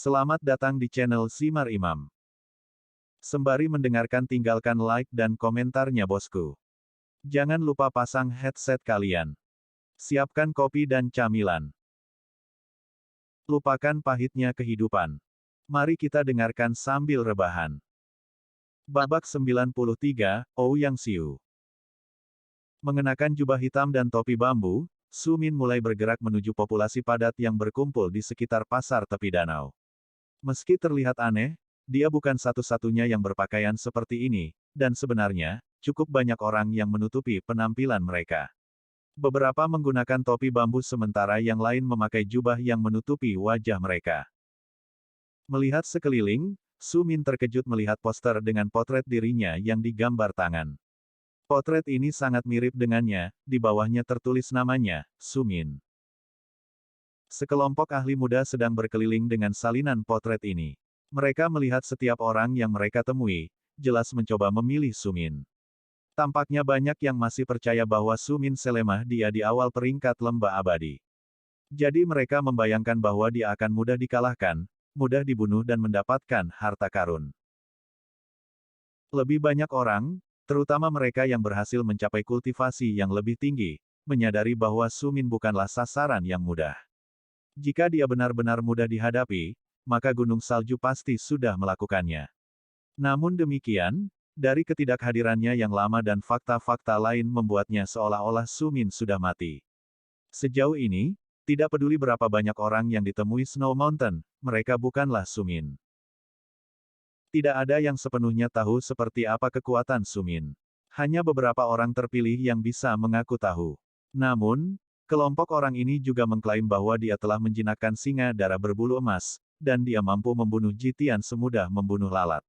Selamat datang di channel Simar Imam. Sembari mendengarkan tinggalkan like dan komentarnya bosku. Jangan lupa pasang headset kalian. Siapkan kopi dan camilan. Lupakan pahitnya kehidupan. Mari kita dengarkan sambil rebahan. Babak 93, Ouyang Xiu. Mengenakan jubah hitam dan topi bambu, Su Min mulai bergerak menuju populasi padat yang berkumpul di sekitar pasar tepi danau. Meski terlihat aneh, dia bukan satu-satunya yang berpakaian seperti ini, dan sebenarnya, cukup banyak orang yang menutupi penampilan mereka. Beberapa menggunakan topi bambu sementara yang lain memakai jubah yang menutupi wajah mereka. Melihat sekeliling, Su Min terkejut melihat poster dengan potret dirinya yang digambar tangan. Potret ini sangat mirip dengannya, di bawahnya tertulis namanya, Su Min. Sekelompok ahli muda sedang berkeliling dengan salinan potret ini. Mereka melihat setiap orang yang mereka temui, jelas mencoba memilih Su Min. Tampaknya banyak yang masih percaya bahwa Su Min selemah dia di awal peringkat lembah abadi. Jadi mereka membayangkan bahwa dia akan mudah dikalahkan, mudah dibunuh dan mendapatkan harta karun. Lebih banyak orang, terutama mereka yang berhasil mencapai kultivasi yang lebih tinggi, menyadari bahwa Su Min bukanlah sasaran yang mudah. Jika dia benar-benar mudah dihadapi, maka gunung salju pasti sudah melakukannya. Namun demikian, dari ketidakhadirannya yang lama dan fakta-fakta lain membuatnya seolah-olah Su Min sudah mati. Sejauh ini, tidak peduli berapa banyak orang yang ditemui Snow Mountain, mereka bukanlah Su Min. Tidak ada yang sepenuhnya tahu seperti apa kekuatan Su Min. Hanya beberapa orang terpilih yang bisa mengaku tahu. Namun, kelompok orang ini juga mengklaim bahwa dia telah menjinakkan singa darah berbulu emas, dan dia mampu membunuh Jitian semudah membunuh lalat.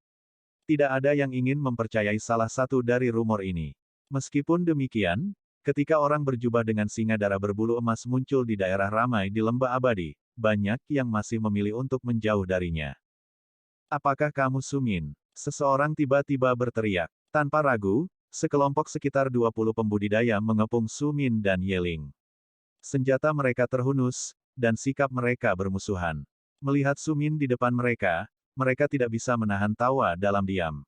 Tidak ada yang ingin mempercayai salah satu dari rumor ini. Meskipun demikian, ketika orang berjubah dengan singa darah berbulu emas muncul di daerah ramai di lembah abadi, banyak yang masih memilih untuk menjauh darinya. Apakah kamu Su Min? Seseorang tiba-tiba berteriak. Tanpa ragu, sekelompok sekitar 20 pembudidaya mengepung Su Min dan Yeling. Senjata mereka terhunus, dan sikap mereka bermusuhan. Melihat Su Min di depan mereka, mereka tidak bisa menahan tawa dalam diam.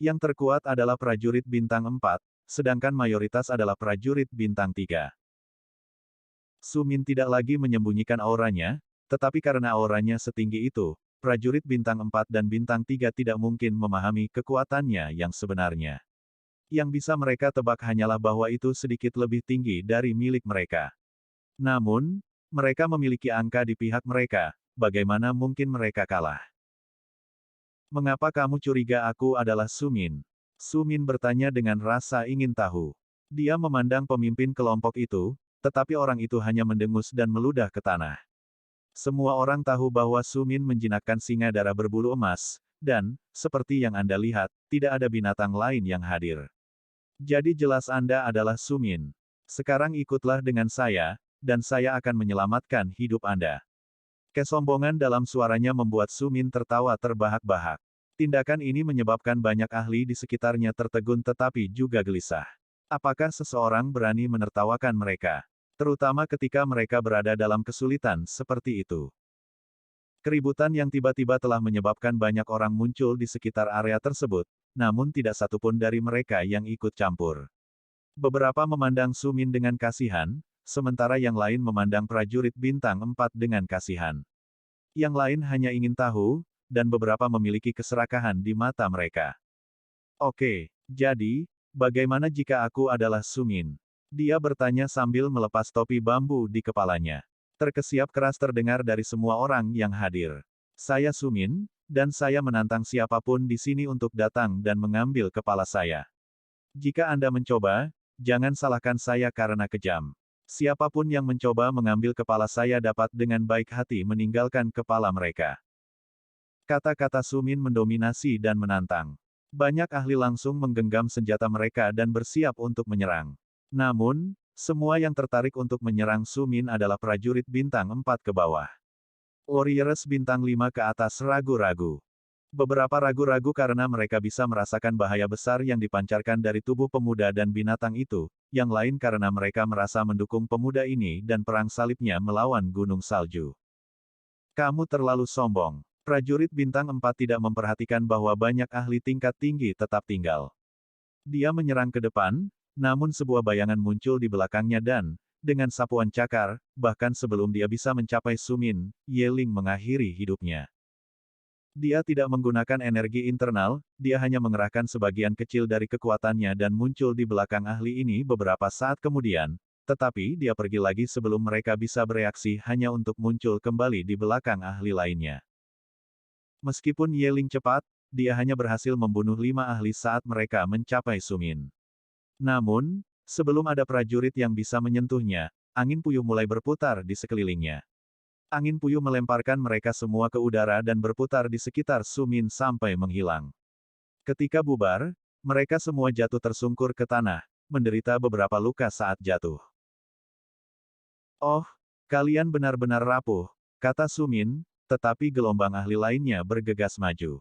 Yang terkuat adalah prajurit bintang 4, sedangkan mayoritas adalah prajurit bintang 3. Su Min tidak lagi menyembunyikan auranya, tetapi karena auranya setinggi itu, prajurit bintang 4 dan bintang 3 tidak mungkin memahami kekuatannya yang sebenarnya. Yang bisa mereka tebak hanyalah bahwa itu sedikit lebih tinggi dari milik mereka. Namun, mereka memiliki angka di pihak mereka, bagaimana mungkin mereka kalah? Mengapa kamu curiga aku adalah Su Min? Su Min bertanya dengan rasa ingin tahu. Dia memandang pemimpin kelompok itu, tetapi orang itu hanya mendengus dan meludah ke tanah. Semua orang tahu bahwa Su Min menjinakkan singa darah berbulu emas, dan, seperti yang Anda lihat, tidak ada binatang lain yang hadir. Jadi jelas Anda adalah Su Min. Sekarang ikutlah dengan saya, dan saya akan menyelamatkan hidup Anda. Kesombongan dalam suaranya membuat Su Min tertawa terbahak-bahak. Tindakan ini menyebabkan banyak ahli di sekitarnya tertegun tetapi juga gelisah. Apakah seseorang berani menertawakan mereka? Terutama ketika mereka berada dalam kesulitan seperti itu. Keributan yang tiba-tiba telah menyebabkan banyak orang muncul di sekitar area tersebut, namun tidak satupun dari mereka yang ikut campur. Beberapa memandang Su Min dengan kasihan, sementara yang lain memandang prajurit bintang 4 dengan kasihan. Yang lain hanya ingin tahu, dan beberapa memiliki keserakahan di mata mereka. Oke, jadi, bagaimana jika aku adalah Su Min? Dia bertanya sambil melepas topi bambu di kepalanya. Terkesiap keras terdengar dari semua orang yang hadir. Saya Su Min, dan saya menantang siapapun di sini untuk datang dan mengambil kepala saya. Jika Anda mencoba, jangan salahkan saya karena kejam. Siapapun yang mencoba mengambil kepala saya dapat dengan baik hati meninggalkan kepala mereka. Kata-kata Su Min mendominasi dan menantang. Banyak ahli langsung menggenggam senjata mereka dan bersiap untuk menyerang. Namun, semua yang tertarik untuk menyerang Su Min adalah prajurit bintang 4 ke bawah. Warriors bintang 5 ke atas ragu-ragu. Beberapa ragu-ragu karena mereka bisa merasakan bahaya besar yang dipancarkan dari tubuh pemuda dan binatang itu, yang lain karena mereka merasa mendukung pemuda ini dan perang salibnya melawan gunung salju. Kamu terlalu sombong. Prajurit bintang 4 tidak memperhatikan bahwa banyak ahli tingkat tinggi tetap tinggal. Dia menyerang ke depan, namun sebuah bayangan muncul di belakangnya dan, dengan sapuan cakar, bahkan sebelum dia bisa mencapai Su Min, Ye Ling mengakhiri hidupnya. Dia tidak menggunakan energi internal, dia hanya mengerahkan sebagian kecil dari kekuatannya dan muncul di belakang ahli ini beberapa saat kemudian, tetapi dia pergi lagi sebelum mereka bisa bereaksi hanya untuk muncul kembali di belakang ahli lainnya. Meskipun Ye Ling cepat, dia hanya berhasil membunuh 5 ahli saat mereka mencapai Su Min. Namun, sebelum ada prajurit yang bisa menyentuhnya, angin puyuh mulai berputar di sekelilingnya. Angin puyuh melemparkan mereka semua ke udara dan berputar di sekitar Su Min sampai menghilang. Ketika bubar, mereka semua jatuh tersungkur ke tanah, menderita beberapa luka saat jatuh. "Oh, kalian benar-benar rapuh," kata Su Min, tetapi gelombang ahli lainnya bergegas maju.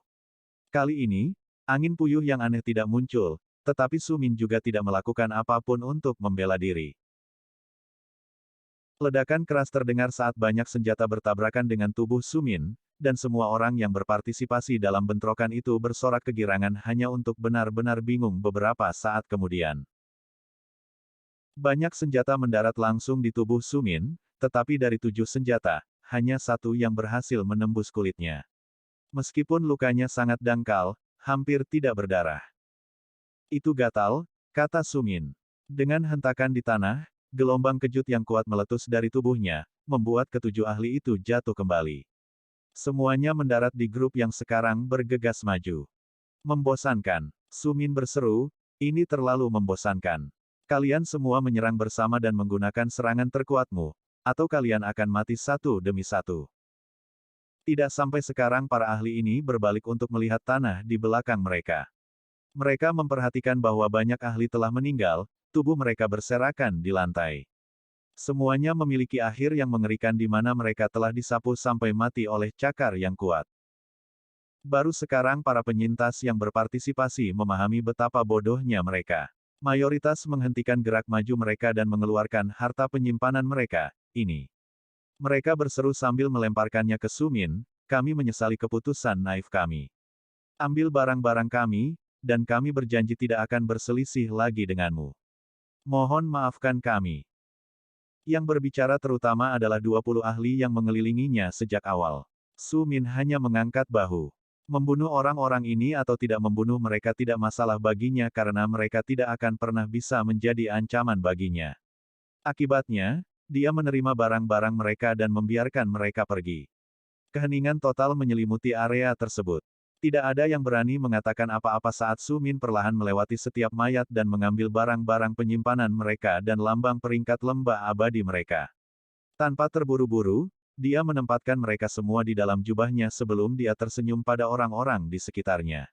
Kali ini, angin puyuh yang aneh tidak muncul, tetapi Su Min juga tidak melakukan apapun untuk membela diri. Ledakan keras terdengar saat banyak senjata bertabrakan dengan tubuh Su Min, dan semua orang yang berpartisipasi dalam bentrokan itu bersorak kegirangan hanya untuk benar-benar bingung beberapa saat kemudian. Banyak senjata mendarat langsung di tubuh Su Min, tetapi dari 7 senjata, hanya 1 yang berhasil menembus kulitnya. Meskipun lukanya sangat dangkal, hampir tidak berdarah. "Itu gatal," kata Su Min. Dengan hentakan di tanah, gelombang kejut yang kuat meletus dari tubuhnya, membuat ketujuh ahli itu jatuh kembali. Semuanya mendarat di grup yang sekarang bergegas maju. "Membosankan," Su Min berseru, "ini terlalu membosankan. Kalian semua menyerang bersama dan menggunakan serangan terkuatmu, atau kalian akan mati satu demi satu." Tidak sampai sekarang para ahli ini berbalik untuk melihat tanah di belakang mereka. Mereka memperhatikan bahwa banyak ahli telah meninggal, tubuh mereka berserakan di lantai. Semuanya memiliki akhir yang mengerikan di mana mereka telah disapu sampai mati oleh cakar yang kuat. Baru sekarang para penyintas yang berpartisipasi memahami betapa bodohnya mereka. Mayoritas menghentikan gerak maju mereka dan mengeluarkan harta penyimpanan mereka, ini. Mereka berseru sambil melemparkannya ke Su Min, "Kami menyesali keputusan naif kami. Ambil barang-barang kami, dan kami berjanji tidak akan berselisih lagi denganmu. Mohon maafkan kami." Yang berbicara terutama adalah 20 ahli yang mengelilinginya sejak awal. Su Min hanya mengangkat bahu. Membunuh orang-orang ini atau tidak membunuh mereka tidak masalah baginya karena mereka tidak akan pernah bisa menjadi ancaman baginya. Akibatnya, dia menerima barang-barang mereka dan membiarkan mereka pergi. Keheningan total menyelimuti area tersebut. Tidak ada yang berani mengatakan apa-apa saat Su Min perlahan melewati setiap mayat dan mengambil barang-barang penyimpanan mereka dan lambang peringkat lembah abadi mereka. Tanpa terburu-buru, dia menempatkan mereka semua di dalam jubahnya sebelum dia tersenyum pada orang-orang di sekitarnya.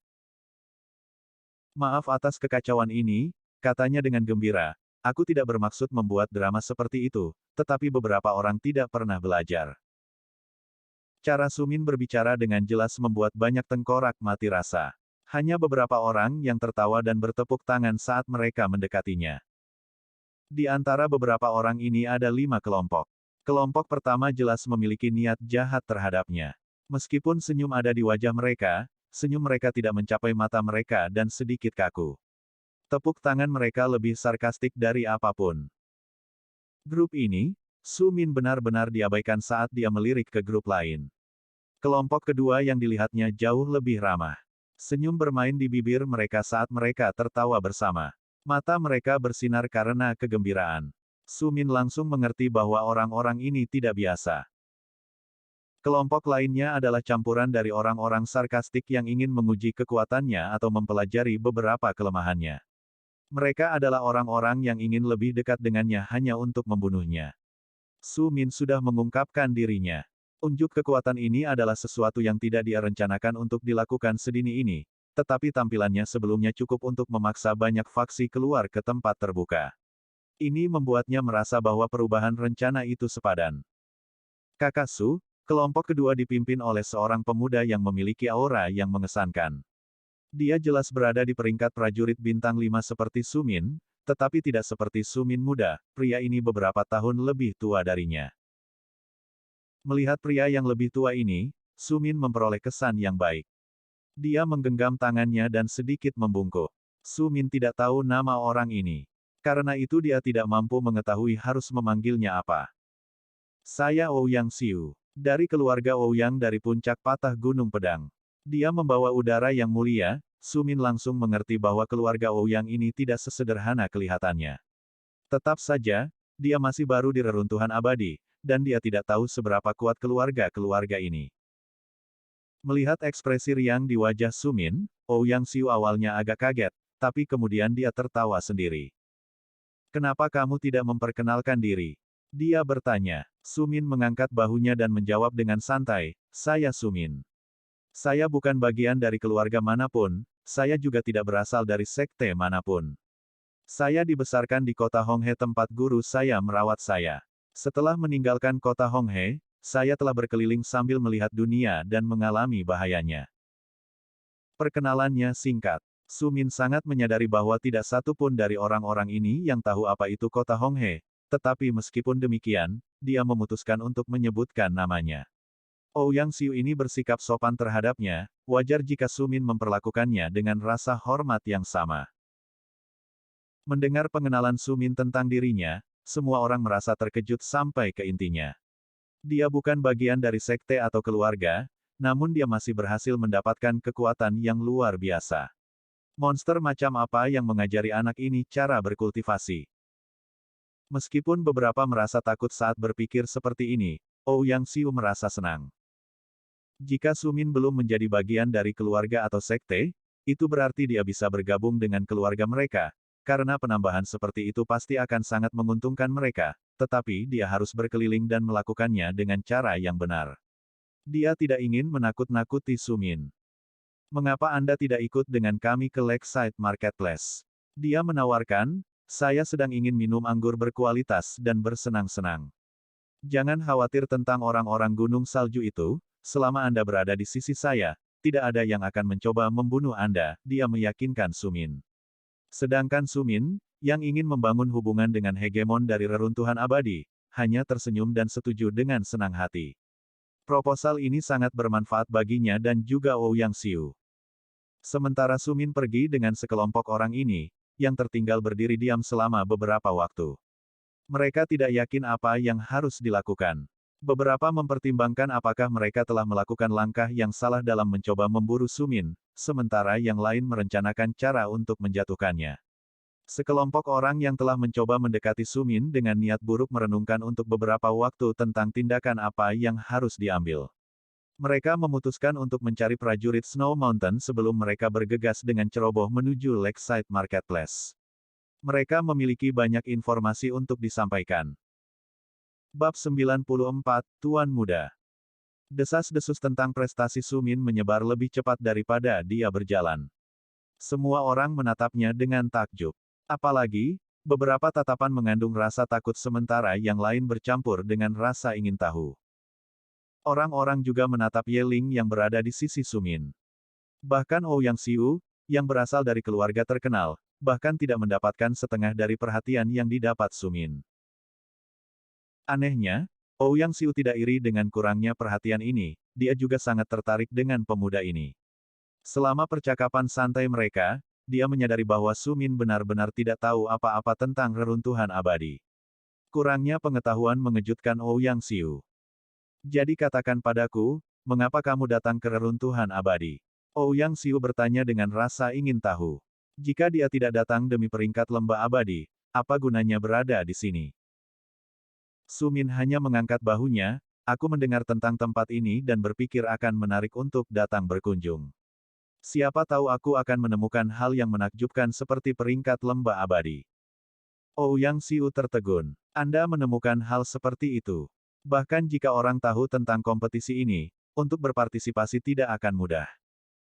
"Maaf atas kekacauan ini," katanya dengan gembira. "Aku tidak bermaksud membuat drama seperti itu, tetapi beberapa orang tidak pernah belajar." Cara Su Min berbicara dengan jelas membuat banyak tengkorak mati rasa. Hanya beberapa orang yang tertawa dan bertepuk tangan saat mereka mendekatinya. Di antara beberapa orang ini ada 5 kelompok. Kelompok pertama jelas memiliki niat jahat terhadapnya. Meskipun senyum ada di wajah mereka, senyum mereka tidak mencapai mata mereka dan sedikit kaku. Tepuk tangan mereka lebih sarkastik dari apapun. Grup ini, Su Min benar-benar diabaikan saat dia melirik ke grup lain. Kelompok kedua yang dilihatnya jauh lebih ramah. Senyum bermain di bibir mereka saat mereka tertawa bersama. Mata mereka bersinar karena kegembiraan. Su Min langsung mengerti bahwa orang-orang ini tidak biasa. Kelompok lainnya adalah campuran dari orang-orang sarkastik yang ingin menguji kekuatannya atau mempelajari beberapa kelemahannya. Mereka adalah orang-orang yang ingin lebih dekat dengannya hanya untuk membunuhnya. Su Min sudah mengungkapkan dirinya. Unjuk kekuatan ini adalah sesuatu yang tidak dia rencanakan untuk dilakukan sedini ini, tetapi tampilannya sebelumnya cukup untuk memaksa banyak faksi keluar ke tempat terbuka. Ini membuatnya merasa bahwa perubahan rencana itu sepadan. Kakak Su, kelompok kedua dipimpin oleh seorang pemuda yang memiliki aura yang mengesankan. Dia jelas berada di peringkat prajurit bintang 5 seperti Su Min, tetapi tidak seperti Su Min muda, pria ini beberapa tahun lebih tua darinya. Melihat pria yang lebih tua ini, Sumin memperoleh kesan yang baik. Dia menggenggam tangannya dan sedikit membungkuk. Sumin tidak tahu nama orang ini. Karena itu dia tidak mampu mengetahui harus memanggilnya apa. Saya Ouyang Xiu. Dari keluarga Ouyang dari puncak patah Gunung Pedang. Dia membawa udara yang mulia, Sumin langsung mengerti bahwa keluarga Ouyang ini tidak sesederhana kelihatannya. Tetap saja, dia masih baru di reruntuhan abadi, dan dia tidak tahu seberapa kuat keluarga-keluarga ini. Melihat ekspresi riang di wajah Sumin, Ouyang Xiu awalnya agak kaget, tapi kemudian dia tertawa sendiri. Kenapa kamu tidak memperkenalkan diri? Dia bertanya. Sumin mengangkat bahunya dan menjawab dengan santai, saya Sumin. Saya bukan bagian dari keluarga manapun, saya juga tidak berasal dari sekte manapun. Saya dibesarkan di kota Honghe tempat guru saya merawat saya. Setelah meninggalkan kota Honghe, saya telah berkeliling sambil melihat dunia dan mengalami bahayanya. Perkenalannya singkat. Sumin sangat menyadari bahwa tidak satu pun dari orang-orang ini yang tahu apa itu kota Honghe, tetapi meskipun demikian, dia memutuskan untuk menyebutkan namanya. Ouyang Xiu ini bersikap sopan terhadapnya, wajar jika Sumin memperlakukannya dengan rasa hormat yang sama. Mendengar pengenalan Sumin tentang dirinya, semua orang merasa terkejut sampai ke intinya. Dia bukan bagian dari sekte atau keluarga, namun dia masih berhasil mendapatkan kekuatan yang luar biasa. Monster macam apa yang mengajari anak ini cara berkultivasi? Meskipun beberapa merasa takut saat berpikir seperti ini, Ouyang Xiu merasa senang. Jika Sumin belum menjadi bagian dari keluarga atau sekte, itu berarti dia bisa bergabung dengan keluarga mereka, karena penambahan seperti itu pasti akan sangat menguntungkan mereka, tetapi dia harus berkeliling dan melakukannya dengan cara yang benar. Dia tidak ingin menakut-nakuti Sumin. Mengapa Anda tidak ikut dengan kami ke Lakeside Marketplace? Dia menawarkan, saya sedang ingin minum anggur berkualitas dan bersenang-senang. Jangan khawatir tentang orang-orang gunung salju itu, selama Anda berada di sisi saya, tidak ada yang akan mencoba membunuh Anda, dia meyakinkan Sumin. Sedangkan Sumin, yang ingin membangun hubungan dengan hegemon dari reruntuhan abadi, hanya tersenyum dan setuju dengan senang hati. Proposal ini sangat bermanfaat baginya dan juga Ouyang Xiu. Sementara Sumin pergi dengan sekelompok orang ini, yang tertinggal berdiri diam selama beberapa waktu. Mereka tidak yakin apa yang harus dilakukan. Beberapa mempertimbangkan apakah mereka telah melakukan langkah yang salah dalam mencoba memburu Sumin, sementara yang lain merencanakan cara untuk menjatuhkannya. Sekelompok orang yang telah mencoba mendekati Sumin dengan niat buruk merenungkan untuk beberapa waktu tentang tindakan apa yang harus diambil. Mereka memutuskan untuk mencari prajurit Snow Mountain sebelum mereka bergegas dengan ceroboh menuju Lakeside Marketplace. Mereka memiliki banyak informasi untuk disampaikan. Bab 94, Tuan Muda. Desas-desus tentang prestasi Sumin menyebar lebih cepat daripada dia berjalan. Semua orang menatapnya dengan takjub. Apalagi, beberapa tatapan mengandung rasa takut sementara yang lain bercampur dengan rasa ingin tahu. Orang-orang juga menatap Ye Ling yang berada di sisi Sumin. Bahkan Ouyang Xiu, yang berasal dari keluarga terkenal, bahkan tidak mendapatkan setengah dari perhatian yang didapat Sumin. Anehnya, Ouyang Xiu tidak iri dengan kurangnya perhatian ini, dia juga sangat tertarik dengan pemuda ini. Selama percakapan santai mereka, dia menyadari bahwa Sumin benar-benar tidak tahu apa-apa tentang reruntuhan abadi. Kurangnya pengetahuan mengejutkan Ouyang Xiu. Jadi katakan padaku, mengapa kamu datang ke reruntuhan abadi? Ouyang Xiu bertanya dengan rasa ingin tahu. Jika dia tidak datang demi peringkat lembah abadi, apa gunanya berada di sini? Sumin hanya mengangkat bahunya, aku mendengar tentang tempat ini dan berpikir akan menarik untuk datang berkunjung. Siapa tahu aku akan menemukan hal yang menakjubkan seperti peringkat lembah abadi. Ouyang Xiu tertegun. Anda menemukan hal seperti itu. Bahkan jika orang tahu tentang kompetisi ini, untuk berpartisipasi tidak akan mudah.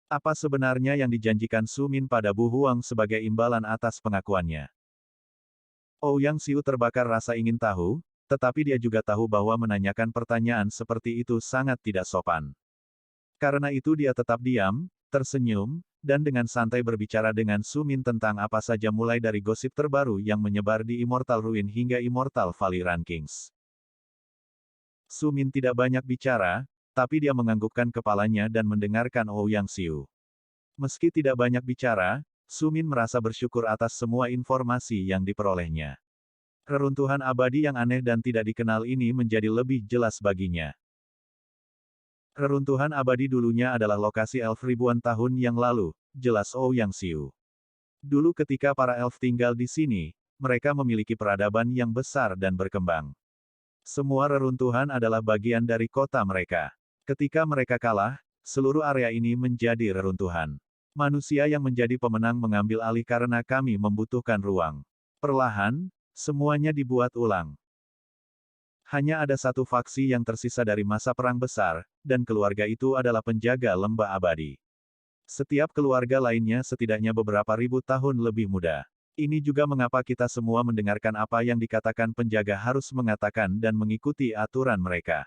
Apa sebenarnya yang dijanjikan Sumin pada Bu Huang sebagai imbalan atas pengakuannya? Ouyang Xiu terbakar rasa ingin tahu, tetapi dia juga tahu bahwa menanyakan pertanyaan seperti itu sangat tidak sopan. Karena itu dia tetap diam, tersenyum, dan dengan santai berbicara dengan Sumin tentang apa saja mulai dari gosip terbaru yang menyebar di Immortal Ruin hingga Immortal Valley Rankings. Sumin tidak banyak bicara, tapi dia menganggukkan kepalanya dan mendengarkan Ouyang Xiu. Meski tidak banyak bicara, Su Min merasa bersyukur atas semua informasi yang diperolehnya. Reruntuhan abadi yang aneh dan tidak dikenal ini menjadi lebih jelas baginya. Reruntuhan abadi dulunya adalah lokasi elf ribuan tahun yang lalu, jelas Ouyang Xiu. Dulu ketika para elf tinggal di sini, mereka memiliki peradaban yang besar dan berkembang. Semua reruntuhan adalah bagian dari kota mereka. Ketika mereka kalah, seluruh area ini menjadi reruntuhan. Manusia yang menjadi pemenang mengambil alih karena kami membutuhkan ruang. Perlahan, semuanya dibuat ulang. Hanya ada satu faksi yang tersisa dari masa perang besar, dan keluarga itu adalah penjaga lembah abadi. Setiap keluarga lainnya setidaknya beberapa ribu tahun lebih muda. Ini juga mengapa kita semua mendengarkan apa yang dikatakan penjaga harus mengatakan dan mengikuti aturan mereka.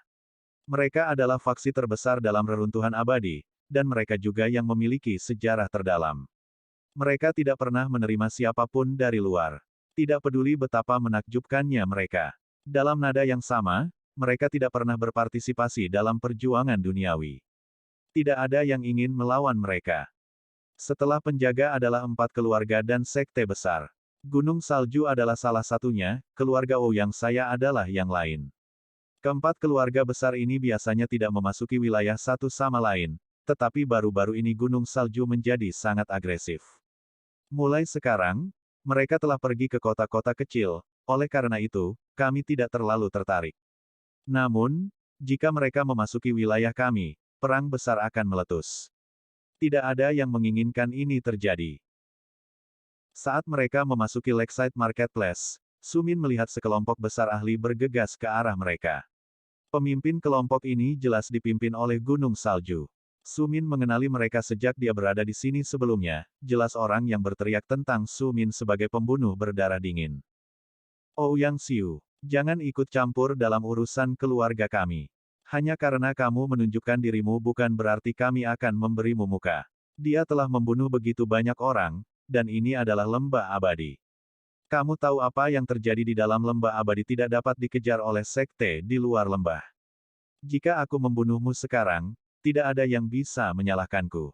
Mereka adalah faksi terbesar dalam reruntuhan abadi, dan mereka juga yang memiliki sejarah terdalam. Mereka tidak pernah menerima siapapun dari luar. Tidak peduli betapa menakjubkannya mereka. Dalam nada yang sama, mereka tidak pernah berpartisipasi dalam perjuangan duniawi. Tidak ada yang ingin melawan mereka. Setelah penjaga adalah 4 keluarga dan sekte besar. Gunung Salju adalah salah satunya, keluarga Ouyang saya adalah yang lain. Keempat keluarga besar ini biasanya tidak memasuki wilayah satu sama lain, tetapi baru-baru ini Gunung Salju menjadi sangat agresif. Mulai sekarang, mereka telah pergi ke kota-kota kecil, oleh karena itu, kami tidak terlalu tertarik. Namun, jika mereka memasuki wilayah kami, perang besar akan meletus. Tidak ada yang menginginkan ini terjadi. Saat mereka memasuki Lakeside Marketplace, Su Min melihat sekelompok besar ahli bergegas ke arah mereka. Pemimpin kelompok ini jelas dipimpin oleh Gunung Salju. Su Min mengenali mereka sejak dia berada di sini sebelumnya, jelas orang yang berteriak tentang Su Min sebagai pembunuh berdarah dingin. Ouyang Xiu, jangan ikut campur dalam urusan keluarga kami. Hanya karena kamu menunjukkan dirimu bukan berarti kami akan memberimu muka. Dia telah membunuh begitu banyak orang, dan ini adalah lembah abadi. Kamu tahu apa yang terjadi di dalam lembah abadi tidak dapat dikejar oleh sekte di luar lembah. Jika aku membunuhmu sekarang, tidak ada yang bisa menyalahkanku.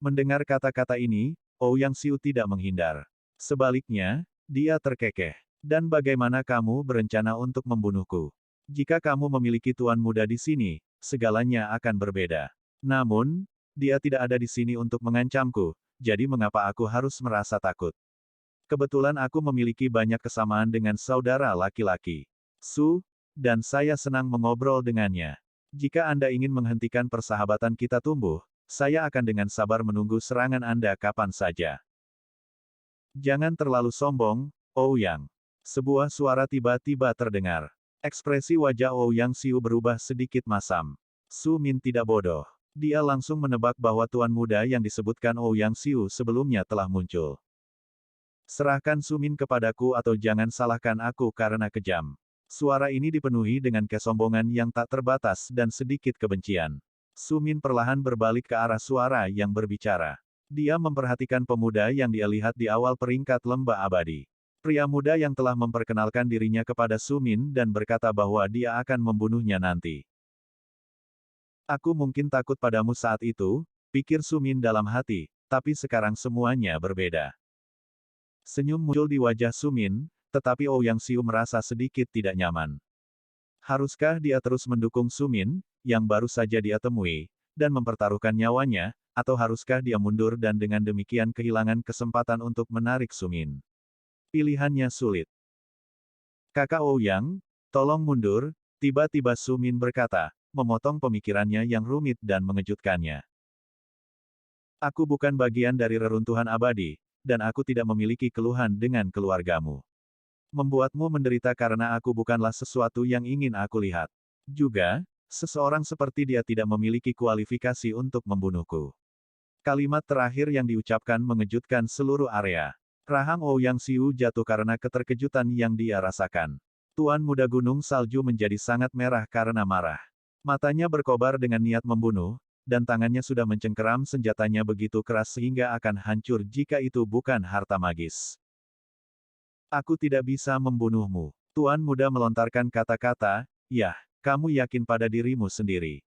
Mendengar kata-kata ini, Ouyang Xiu tidak menghindar. Sebaliknya, dia terkekeh. Dan bagaimana kamu berencana untuk membunuhku? Jika kamu memiliki tuan muda di sini, segalanya akan berbeda. Namun, dia tidak ada di sini untuk mengancamku, jadi mengapa aku harus merasa takut? Kebetulan aku memiliki banyak kesamaan dengan saudara laki-laki. Su, dan saya senang mengobrol dengannya. Jika Anda ingin menghentikan persahabatan kita tumbuh, saya akan dengan sabar menunggu serangan Anda kapan saja. Jangan terlalu sombong, Ouyang. Sebuah suara tiba-tiba terdengar. Ekspresi wajah Ouyang Xiu berubah sedikit masam. Su Min tidak bodoh. Dia langsung menebak bahwa tuan muda yang disebutkan Ouyang Xiu sebelumnya telah muncul. Serahkan Su Min kepadaku atau jangan salahkan aku karena kejam. Suara ini dipenuhi dengan kesombongan yang tak terbatas dan sedikit kebencian. Su Min perlahan berbalik ke arah suara yang berbicara. Dia memperhatikan pemuda yang dia lihat di awal peringkat lembah abadi. Pria muda yang telah memperkenalkan dirinya kepada Su Min dan berkata bahwa dia akan membunuhnya nanti. Aku mungkin takut padamu saat itu, pikir Su Min dalam hati, tapi sekarang semuanya berbeda. Senyum muncul di wajah Su Min, tetapi Ouyang Xiu merasa sedikit tidak nyaman. Haruskah dia terus mendukung Su Min, yang baru saja dia temui, dan mempertaruhkan nyawanya, atau haruskah dia mundur dan dengan demikian kehilangan kesempatan untuk menarik Su Min? Pilihannya sulit. Kakak Ouyang, tolong mundur, tiba-tiba Su Min berkata, memotong pemikirannya yang rumit dan mengejutkannya. Aku bukan bagian dari reruntuhan abadi, dan aku tidak memiliki keluhan dengan keluargamu. Membuatmu menderita karena aku bukanlah sesuatu yang ingin aku lihat. Juga, seseorang seperti dia tidak memiliki kualifikasi untuk membunuhku. Kalimat terakhir yang diucapkan mengejutkan seluruh area. Rahang Ouyang Xiu jatuh karena keterkejutan yang dia rasakan. Tuan muda Gunung Salju menjadi sangat merah karena marah. Matanya berkobar dengan niat membunuh, dan tangannya sudah mencengkeram senjatanya begitu keras sehingga akan hancur jika itu bukan harta magis. Aku tidak bisa membunuhmu. Tuan muda melontarkan kata-kata, "Yah, kamu yakin pada dirimu sendiri."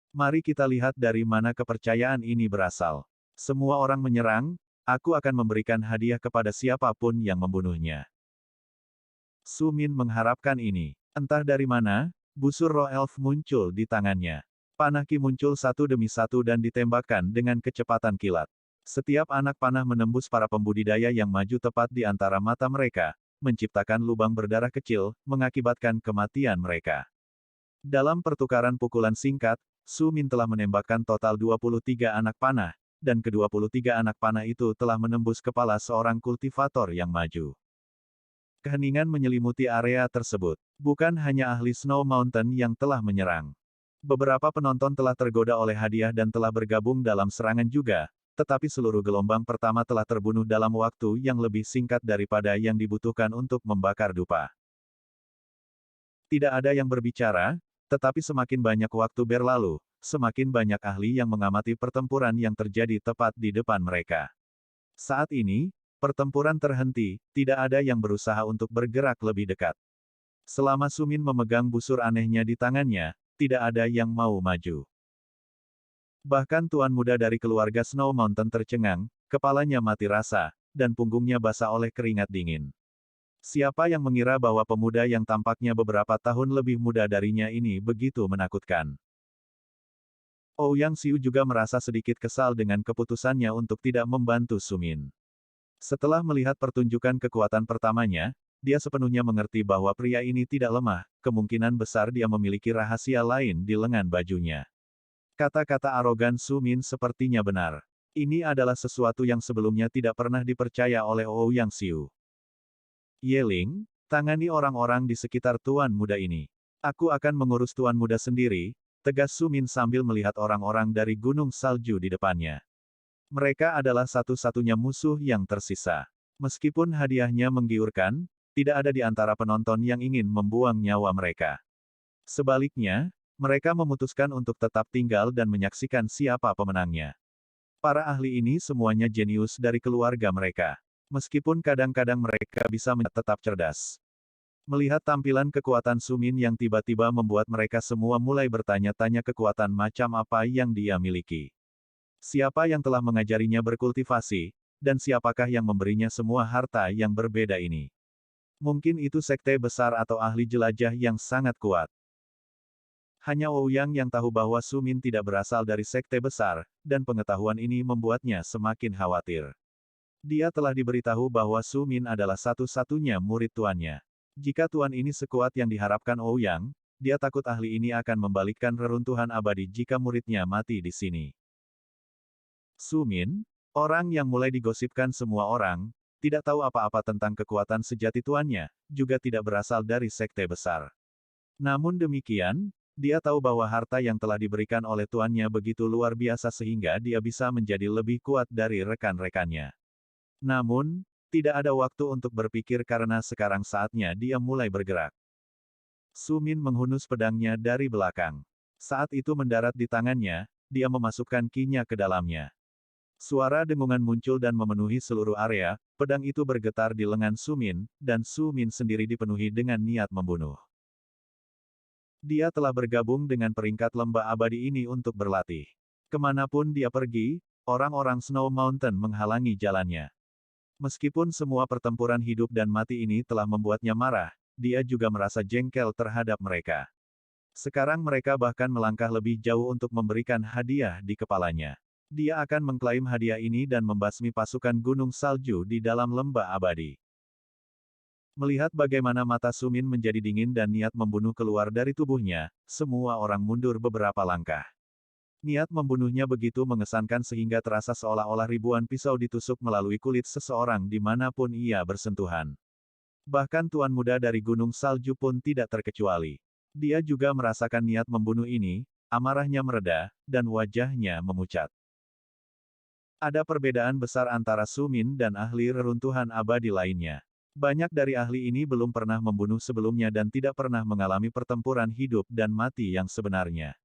Mari kita lihat dari mana kepercayaan ini berasal. Semua orang menyerang, aku akan memberikan hadiah kepada siapapun yang membunuhnya. Su Min mengharapkan ini. Entah dari mana, busur roh elf muncul di tangannya. Panah Ki muncul satu demi satu dan ditembakkan dengan kecepatan kilat. Setiap anak panah menembus para pembudidaya yang maju tepat di antara mata mereka, menciptakan lubang berdarah kecil, mengakibatkan kematian mereka. Dalam pertukaran pukulan singkat, Su Min telah menembakkan total 23 anak panah, dan ke-23 anak panah itu telah menembus kepala seorang kultivator yang maju. Keheningan menyelimuti area tersebut. Bukan hanya ahli Snow Mountain yang telah menyerang. Beberapa penonton telah tergoda oleh hadiah dan telah bergabung dalam serangan juga, tetapi seluruh gelombang pertama telah terbunuh dalam waktu yang lebih singkat daripada yang dibutuhkan untuk membakar dupa. Tidak ada yang berbicara, tetapi semakin banyak waktu berlalu, semakin banyak ahli yang mengamati pertempuran yang terjadi tepat di depan mereka. Saat ini, pertempuran terhenti, tidak ada yang berusaha untuk bergerak lebih dekat. Selama Su Min memegang busur anehnya di tangannya, tidak ada yang mau maju. Bahkan tuan muda dari keluarga Snow Mountain tercengang, kepalanya mati rasa, dan punggungnya basah oleh keringat dingin. Siapa yang mengira bahwa pemuda yang tampaknya beberapa tahun lebih muda darinya ini begitu menakutkan? Ouyang Xiu juga merasa sedikit kesal dengan keputusannya untuk tidak membantu Su Min. Setelah melihat pertunjukan kekuatan pertamanya, dia sepenuhnya mengerti bahwa pria ini tidak lemah, kemungkinan besar dia memiliki rahasia lain di lengan bajunya. Kata-kata arogan Su Min sepertinya benar. Ini adalah sesuatu yang sebelumnya tidak pernah dipercaya oleh Ouyang Xiu. Yeling, tangani orang-orang di sekitar tuan muda ini. Aku akan mengurus tuan muda sendiri, tegas Su Min sambil melihat orang-orang dari gunung salju di depannya. Mereka adalah satu-satunya musuh yang tersisa. Meskipun hadiahnya menggiurkan, tidak ada di antara penonton yang ingin membuang nyawa mereka. Sebaliknya, mereka memutuskan untuk tetap tinggal dan menyaksikan siapa pemenangnya. Para ahli ini semuanya jenius dari keluarga mereka. Meskipun kadang-kadang mereka bisa tetap cerdas. Melihat tampilan kekuatan Su Min yang tiba-tiba membuat mereka semua mulai bertanya-tanya kekuatan macam apa yang dia miliki. Siapa yang telah mengajarinya berkultivasi, dan siapakah yang memberinya semua harta yang berbeda ini? Mungkin itu sekte besar atau ahli jelajah yang sangat kuat. Hanya Ouyang yang tahu bahwa Su Min tidak berasal dari sekte besar, dan pengetahuan ini membuatnya semakin khawatir. Dia telah diberitahu bahwa Su Min adalah satu-satunya murid tuannya. Jika tuan ini sekuat yang diharapkan Ouyang, dia takut ahli ini akan membalikkan reruntuhan abadi jika muridnya mati di sini. Su Min, orang yang mulai digosipkan semua orang, tidak tahu apa-apa tentang kekuatan sejati tuannya, juga tidak berasal dari sekte besar. Namun demikian, dia tahu bahwa harta yang telah diberikan oleh tuannya begitu luar biasa sehingga dia bisa menjadi lebih kuat dari rekan-rekannya. Namun, tidak ada waktu untuk berpikir karena sekarang saatnya dia mulai bergerak. Su Min menghunus pedangnya dari belakang. Saat itu mendarat di tangannya, dia memasukkan ki-nya ke dalamnya. Suara dengungan muncul dan memenuhi seluruh area, pedang itu bergetar di lengan Su Min, dan Su Min sendiri dipenuhi dengan niat membunuh. Dia telah bergabung dengan peringkat lembah abadi ini untuk berlatih. Kemanapun dia pergi, orang-orang Snow Mountain menghalangi jalannya. Meskipun semua pertempuran hidup dan mati ini telah membuatnya marah, dia juga merasa jengkel terhadap mereka. Sekarang mereka bahkan melangkah lebih jauh untuk memberikan hadiah di kepalanya. Dia akan mengklaim hadiah ini dan membasmi pasukan gunung salju di dalam lembah abadi. Melihat bagaimana mata Su Min menjadi dingin dan niat membunuh keluar dari tubuhnya, semua orang mundur beberapa langkah. Niat membunuhnya begitu mengesankan sehingga terasa seolah-olah ribuan pisau ditusuk melalui kulit seseorang dimanapun ia bersentuhan. Bahkan tuan muda dari gunung salju pun tidak terkecuali. Dia juga merasakan niat membunuh ini, amarahnya mereda, dan wajahnya memucat. Ada perbedaan besar antara Su Min dan ahli reruntuhan abadi lainnya. Banyak dari ahli ini belum pernah membunuh sebelumnya dan tidak pernah mengalami pertempuran hidup dan mati yang sebenarnya.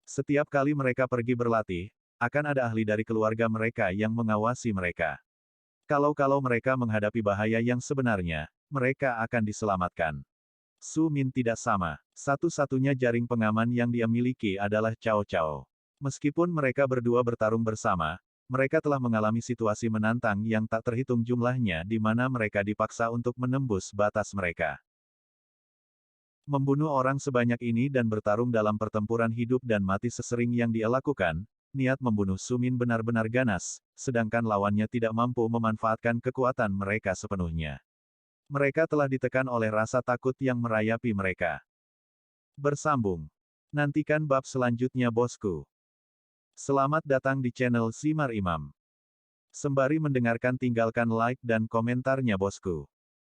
Setiap kali mereka pergi berlatih, akan ada ahli dari keluarga mereka yang mengawasi mereka. Kalau mereka menghadapi bahaya yang sebenarnya, mereka akan diselamatkan. Su Min tidak sama. Satu-satunya jaring pengaman yang dia miliki adalah Cao Cao. Meskipun mereka berdua bertarung bersama, mereka telah mengalami situasi menantang yang tak terhitung jumlahnya di mana mereka dipaksa untuk menembus batas mereka. Membunuh orang sebanyak ini dan bertarung dalam pertempuran hidup dan mati sesering yang dia lakukan, niat membunuh Su Min benar-benar ganas, sedangkan lawannya tidak mampu memanfaatkan kekuatan mereka sepenuhnya. Mereka telah ditekan oleh rasa takut yang merayapi mereka. Bersambung. Nantikan bab selanjutnya bosku. Selamat datang di channel Simar Imam. Sembari mendengarkan tinggalkan like dan komentarnya bosku.